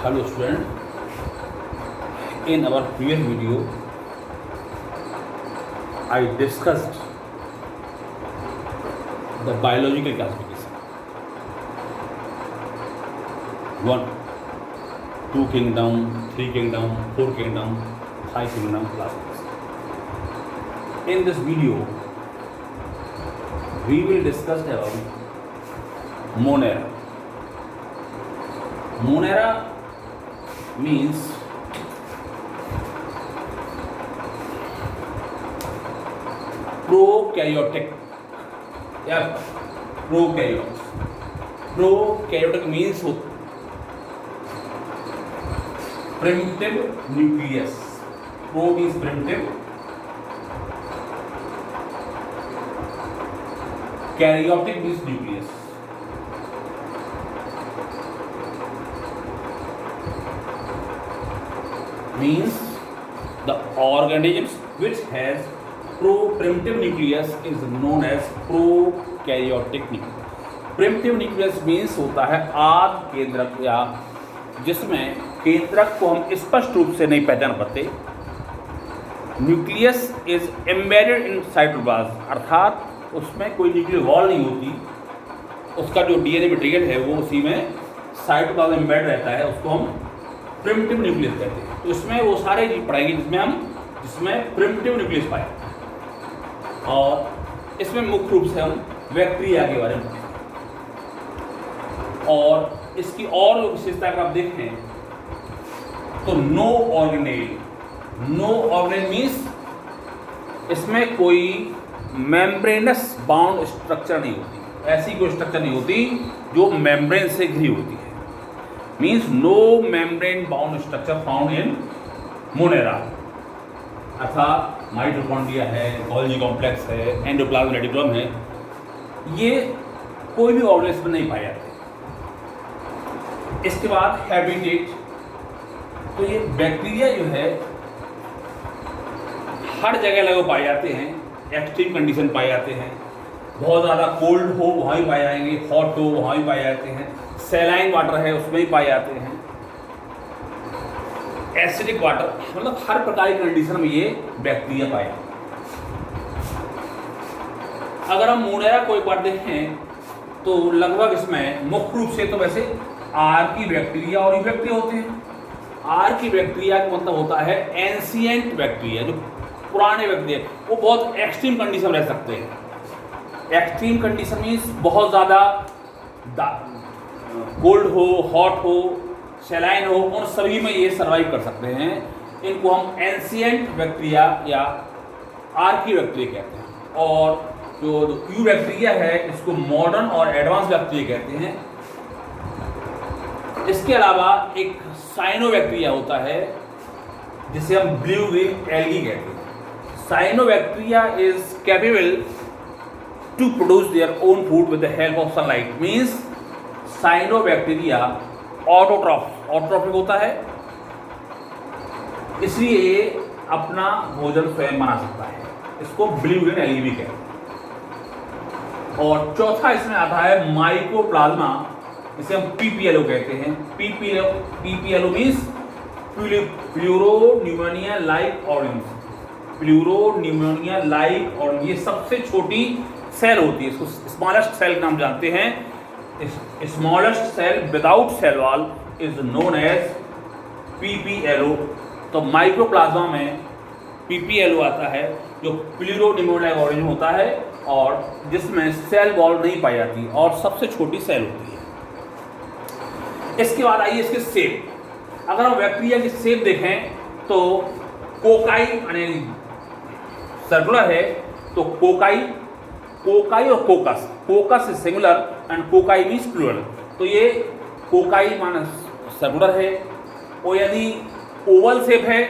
Hello student, in our previous video I discussed the biological classification. 1, 2 kingdom, 3 kingdom, 4 kingdom, 5 kingdom classification. In this video we will discuss about Monera. Monera means prokaryotic या prokaryotes. Prokaryotic means primitive nucleus. Pro means primitive, karyotic means nucleus. Means the organisms which has primitive nucleus is known as prokaryotic nucleus. Primitive nucleus means होता है आद केंद्रक, या जिसमें केंद्रक को हम स्पष्ट रूप से नहीं पहचान पाते. Nucleus is embedded in cytoplasm, अर्थात उसमें कोई न्यूक्लियर वॉल नहीं होती. उसका जो डीएनए मटेरियल है वो उसी में साइटोप्लाज्म एम्बेड रहता है. उसको हम प्रिमिटिव न्यूक्लियस कहते हैं. तो इसमें वो सारे जीव पढ़ाएंगे जिसमें प्रिमिटिव न्यूक्लियस पाए. और इसमें मुख्य रूप से हम बैक्टीरिया के बारे में पढ़ेंगे. और इसकी और विशेषता अगर आप देखें तो नो ऑर्गेनेल मीन्स इसमें कोई मेम्ब्रेनस बाउंड स्ट्रक्चर नहीं होती. ऐसी कोई स्ट्रक्चर नहीं होती जो मेम्ब्रेन से घिरी होती है. Means no membrane bound structure found in Monera. अर्थात माइटोकॉन्ड्रिया है, गोल्गी कॉम्प्लेक्स है, एंडोप्लाज्म रेटिकुलम है, ये कोई भी ऑर्गेनिज्म में नहीं पाए जाते. इसके बाद हैबिटेट. तो ये बैक्टीरिया जो है हर जगह लगभग पाए जाते हैं. एक्सट्रीम कंडीशन पाए जाते हैं. बहुत ज़्यादा कोल्ड हो वहाँ भी पाए जाएंगे, हॉट हो वहाँ भी पाए जाते हैं. सैलाइन वाटर है उसमें भी पाए जाते हैं. एसिडिक वाटर, मतलब हर प्रकार की कंडीशन में ये बैक्टीरिया पाए जाते हैं. अगर हम मोनेरा को एक बार देखें तो लगभग इसमें मुख्य रूप से तो वैसे आर्की बैक्टीरिया और बैक्टीरिया होते हैं. आर्की बैक्टीरिया का मतलब होता है एंशिएंट बैक्टीरिया, जो पुराने बैक्टीरिया, वो बहुत एक्सट्रीम कंडीशन रह सकते हैं. एक्सट्रीम कंडीशन मीन्स बहुत ज़्यादा कोल्ड हो, हॉट हो, सैलाइन हो, उन सभी में ये सर्वाइव कर सकते हैं. इनको हम एंशिएंट बैक्टीरिया या आर्की बैक्टीरिया कहते हैं. और जो यू बैक्टीरिया है इसको मॉडर्न और एडवांस बैक्टीरिया कहते हैं. इसके अलावा एक साइनोबैक्टीरिया होता है जिसे हम ब्लू ग्रीन एल्गी कहते हैं. Cyanobacteria is capable to produce their own food with the help of sunlight. Means cyanobacteria autotrophic होता है, इसलिए ये अपना भोजन स्वयं बना सकता है. इसको ब्लू ग्रीन एल्गी भी कहते हैं. और चौथा इसमें आता है माइकोप्लाज्मा, इसे हम पीपीएलओ कहते हैं. PPLO means pleuropneumonia like organism. Pleuropneumonia like, और ये सबसे छोटी सेल होती है. इसको स्मॉलेस्ट सेल का नाम जानते हैं. Smallest cell without cell wall is known as PPLO. तो माइक्रोप्लाज्मा में पीपीएलओ आता है जो प्लूरोन्यूमोनिया ऑर्गेनिज्म होता है और जिसमें सेल वॉल नहीं पाई जाती और सबसे छोटी सेल होती है. इसके बाद आइए इसके शेप. अगर हम बैक्टीरिया की शेप देखें तो कोकाई यानी सर्कुलर है, तो कोकाई और coccus is singular and cocci means plural. तो ये कोकाई माना सर्कुलर है. और यदि ओवल शेप है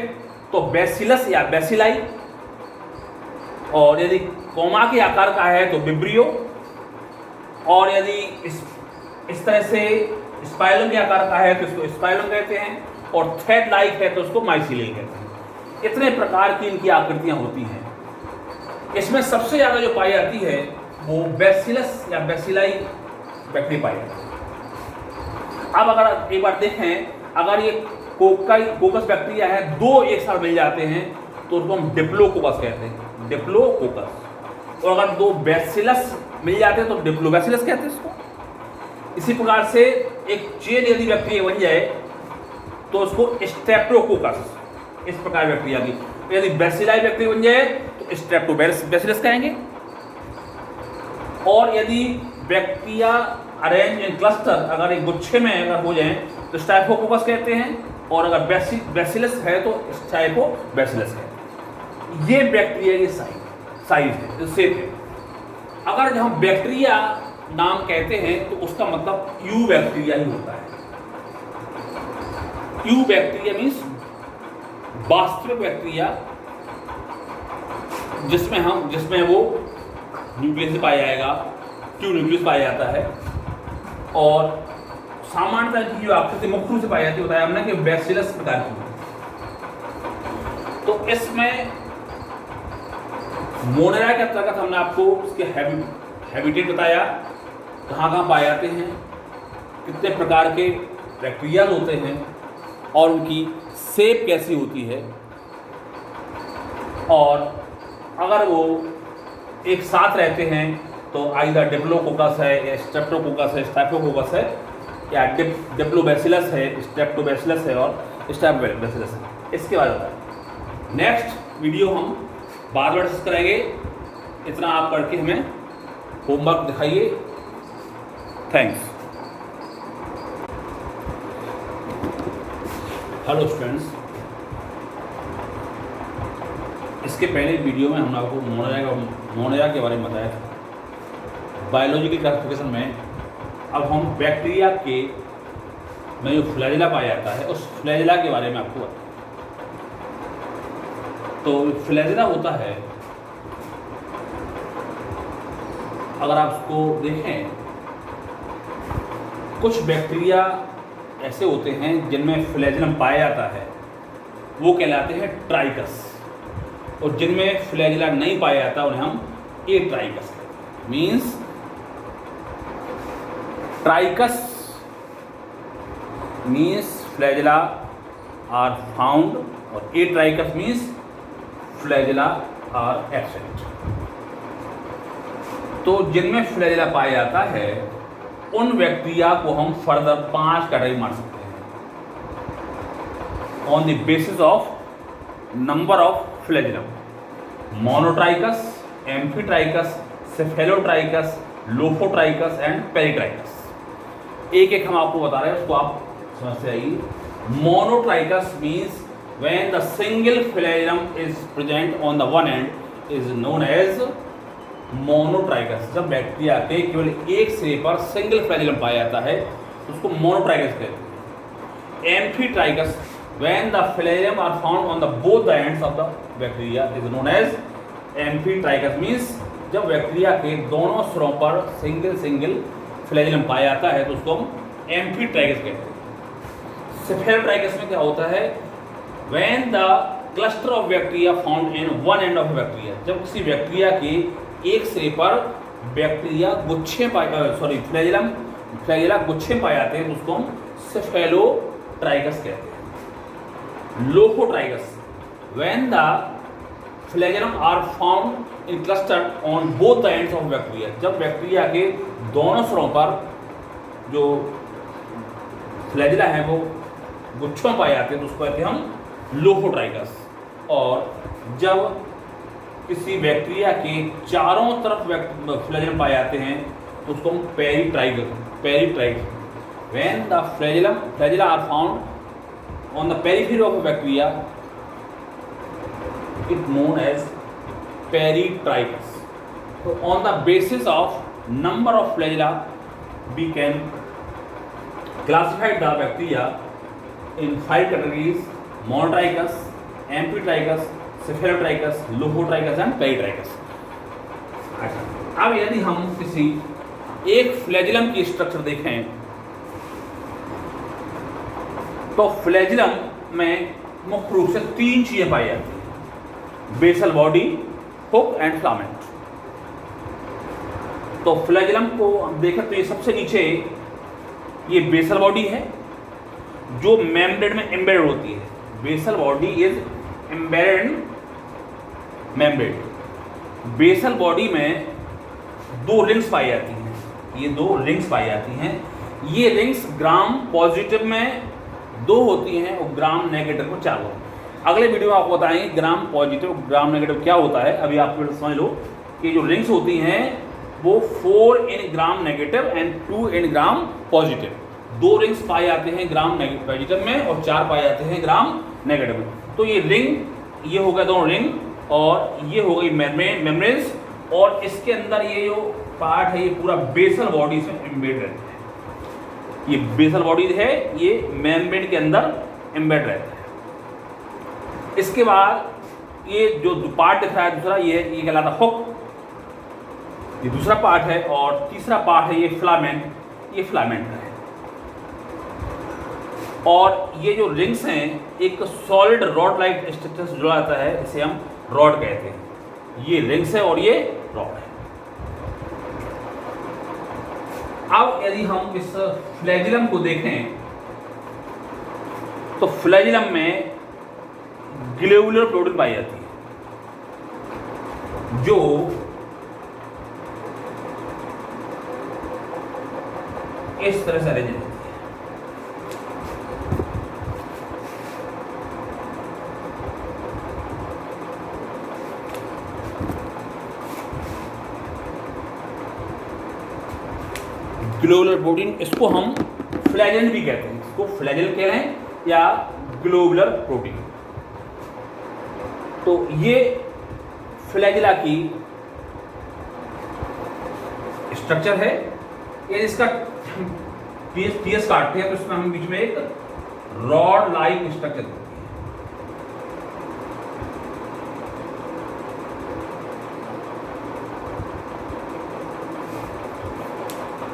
तो बेसिलस या बेसिलाई. और यदि कोमा के आकार का है तो विब्रियो. और यदि इस तरह से स्पाइलम के आकार का है तो इसको स्पाइलम कहते हैं. और थ्रेड लाइक है तो उसको माइसिलियम कहते हैं. इतने प्रकार की इनकी आकृतियां होती हैं. इसमें सबसे ज़्यादा जो पाई जाती है वो बैसिलस या बैसिलाई बैक्टीरिया पाई जाती है. अब अगर एक बार देखें अगर ये कोकस बैक्टीरिया है दो एक साथ मिल जाते हैं तो उसको हम डिप्लोकोकस कहते हैं, डिप्लोकोकस। और अगर दो बैसिलस मिल जाते हैं तो डिप्लोबैसिलस कहते हैं इसको। इसी प्रकार से एक चेन यदि बैक्टीरिया बन जाए तो उसको स्ट्रेप्टोकोकस, इस प्रकार बैक्टीरिया की। यदि बैसिलाई बैक्टीरिया बन जाए तो स्ट्रेप्टोबैसिलस कहेंगे। और यदि बैक्टीरिया अरेंज इन क्लस्टर, अगर एक गुच्छे में अगर हो जाए तो स्टाइफोकोकस कहते हैं। और अगर बैसिलस है तो स्टाइफोबैसिलस कहते हैं। ये बैक्टीरिया की साइज है, शेप है। अगर जब हम बैक्टीरिया नाम कहते हैं तो उसका मतलब यू बैक्टीरिया ही होता है। यू बैक्टीरिया मीन्स वास्तविक बैक्टीरिया जिसमें वो न्यूक्लियस पाया जाएगा, ट्यू न्यूक्लियस पाया जाता है। और सामान्यतः की जो आकृति मुख्य रूप से पाई जाती है, बताया हमने कि बैसिलस प्रकार की। तो इसमें मोनेरा के अंतर्गत हमने आपको उसके हैबिटेट बताया, कहाँ पाए जाते हैं, कितने प्रकार के बैक्टीरिया होते हैं और उनकी शेप कैसी होती है। और अगर वो एक साथ रहते हैं तो आइदर डिप्लोकोकस है या स्ट्रेप्टोकोकस है, स्टाइफोकोकस है, या डिप्लोबैसिलस है, स्ट्रेप्टोबैसिलस है और स्टाइफोबैसिलस है। इसके बाद होता है नेक्स्ट वीडियो हम बाद में डिस्कस करेंगे। इतना आप करके हमें होमवर्क दिखाइए। थैंक्स। हेलो स्टूडेंट्स, इसके पहले वीडियो में हमने आपको मोनेरा के बारे में बताया था बायोलॉजी की क्लासिफिकेशन में। अब हम बैक्टीरिया के में जो फ्लैजिला पाया जाता है उस फ्लैजिला के बारे में आपको बताएं। तो फ्लैजिला होता है, अगर आप उसको देखें, कुछ बैक्टीरिया ऐसे होते हैं जिनमें फ्लैजिलम पाया जाता है, वो कहलाते हैं ट्राइकस। और जिनमें फ्लैजिला नहीं पाया जाता उन्हें हम एट्राइकस कहते हैं। Means trichous means flagella are found और atrichous means flagella are absent. तो जिनमें फ्लैजिला पाया जाता है उन बैक्टीरिया को हम फर्दर 5 कैटेगरी मार सकते हैं on the basis of number of flagellum: monotrichous, amphitrichous, cephalotrichous, lophotrichous and peritrichous. एक एक हम आपको बता रहे हैं, उसको आप समझते आइए। Monotrichous means when the single flagellum is present on the one end is known as monotrichous. जब बैक्टीरिया के केवल एक सिरे पर सिंगल फ्लैजिलम पाया जाता है उसको मोनोट्राइकस कहते हैं। Amphitrichous when the flagellum are found on the both the ends of the bacteria is known as amphitrichous. Means जब बैक्टीरिया के दोनों सिरों पर सिंगल फ्लैजिलम पाया जाता है तो उसको हम एम्फीट्राइकस कहते हैं। सेफेलोट्राइकस में क्या होता है? When the cluster of bacteria found in one end of bacteria, जब किसी बैक्टीरिया के एक सिरे पर बैक्टीरिया फ्लैजिला गुच्छे पाए जाते हैं तो उसको हम सेफेलोट्राइकस कहते हैं। Lophotrichous when the flagellum are found in cluster on both the ends of bacteria, जब बैक्टीरिया के दोनों सिरों पर जो फ्लैजिला है वो गुच्छों पाए जाते हैं तो उसको कहते हैं हम लोफोट्राइकस। और जब किसी बैक्टीरिया के चारों तरफ फ्लैजिलम पाए जाते हैं तो उसको हम peritrichous. When the flagella are found on the periphery of bacteria it known as peritrichous. तो on the basis of number of flagella we can classify the bacteria in 5 categories: monotricus, amphitricus, cephalotricus, lophotricus and peritricus। अब यदि हम किसी एक flagellum की structure देखें तो flagellum में मुख्य रूप से 3 चीजें पाई जाती हैं: basal body, hook and filament. तो फ्लैजिलम को हम देखें तो ये सबसे नीचे ये बेसल बॉडी है जो मेम्ब्रेन में एम्बेडेड होती है। Basal body is embedded membrane. Basal body में दो रिंग्स पाई जाती हैं, ये दो रिंग्स पाई जाती हैं। ये रिंग्स ग्राम पॉजिटिव में 2 होती हैं और ग्राम नेगेटिव में 4 होती हैं। अगले वीडियो में आपको बताएंगे ग्राम पॉजिटिव ग्राम नेगेटिव क्या होता है। अभी आप समझ लो कि जो रिंग्स होती हैं वो 4 in gram negative and 2 in gram positive. 2 rings पाए जाते हैं ग्राम पॉजिटिव में और 4 पाए जाते हैं ग्राम नेगेटिव में। तो ये रिंग, ये हो गया दोनों रिंग, और ये हो गई मेम्ब्रेन्स, और इसके अंदर ये जो पार्ट है ये पूरा बेसल बॉडी से एम्बेड रहता है। ये बेसल बॉडी है, ये मेम्ब्रेन के अंदर एम्बेड रहता है। इसके बाद ये जो पार्ट दिख रहा है दूसरा, ये कहलाता है हुक, ये दूसरा पार्ट है। और तीसरा पार्ट है ये फिलामेंट, ये फिलामेंट का है। और ये जो रिंग्स हैं एक सॉलिड रॉड लाइक स्ट्रक्चर से जुड़ा जाता है, इसे हम रॉड कहते हैं। ये रिंग्स है और ये रॉड है। अब यदि हम इस फ्लैजिलम को देखें तो फ्लैजिलम में ग्लोबुलर प्रोटीन पाई जाती है जो इस तरह से अरेंज रहती है। ग्लोबुलर प्रोटीन, इसको हम फ्लैजेल भी कहते हैं, इसको फ्लैजेल कह रहे हैं या ग्लोबुलर प्रोटीन। तो ये फ्लैजिला की स्ट्रक्चर है। ये इसका पीएस काटते हैं तो इसमें हम बीच में एक रॉड लाइक स्ट्रक्चर देते हैं।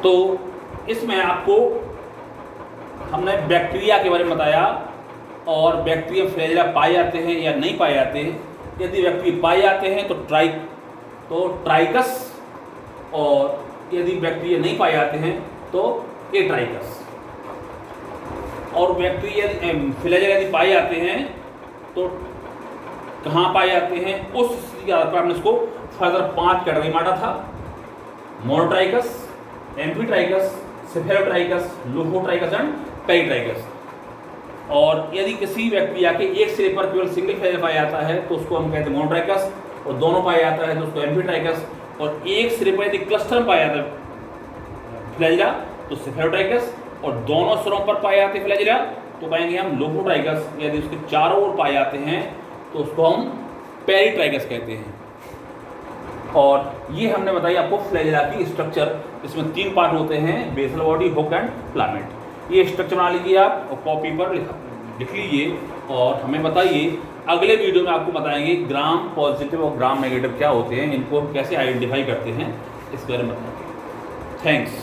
तो इसमें आपको हमने बैक्टीरिया के बारे में बताया, और बैक्टीरिया फ्लैजिला पाए जाते हैं या नहीं पाए जाते हैं। यदि बैक्टीरिया पाए जाते हैं तो ट्राइकस, और यदि बैक्टीरिया नहीं पाए जाते हैं तो एट्राइकस। और बैक्टीरिया फ्लैजिला यदि पाए जाते हैं तो कहाँ पाए जाते हैं, उस स्थिति के आधार पर हमने इसको फर्दर 5 कैटेगरी बांटा था। Monotrichous, amphitrichous, cephalotrichous, lophotrichous and peritrichous. और यदि किसी बैक्टीरिया के एक सिरे पर केवल सिंगल फ्लैजिला पाया जाता है तो उसको हम कहते हैं मोनोट्राइकस, और दोनों पाया जाता है तो उसको एम्फीट्राइकस, और एक सिरे पर यदि क्लस्टर में पाया जाता है फ्लैजिला तो सेफेलोट्राइकस, और दोनों सिरों पर पाए जाते हैं फ्लैजिला तो कहेंगे हम लोफोट्राइकस। यदि उसके चारों ओर पाए जाते हैं तो उसको हम पेरिट्राइकस कहते हैं। और ये हमने बताई आपको फ्लैजिला की स्ट्रक्चर। इसमें 3 पार्ट होते हैं, basal body, hook and filament. ये स्ट्रक्चर बना लीजिए आप और कॉपी पर लिख लीजिए और हमें बताइए। अगले वीडियो में आपको बताएंगे ग्राम पॉजिटिव और ग्राम नेगेटिव क्या होते हैं, इनको कैसे आइडेंटिफाई करते हैं, इस बारे में बताएंगे। थैंक्स।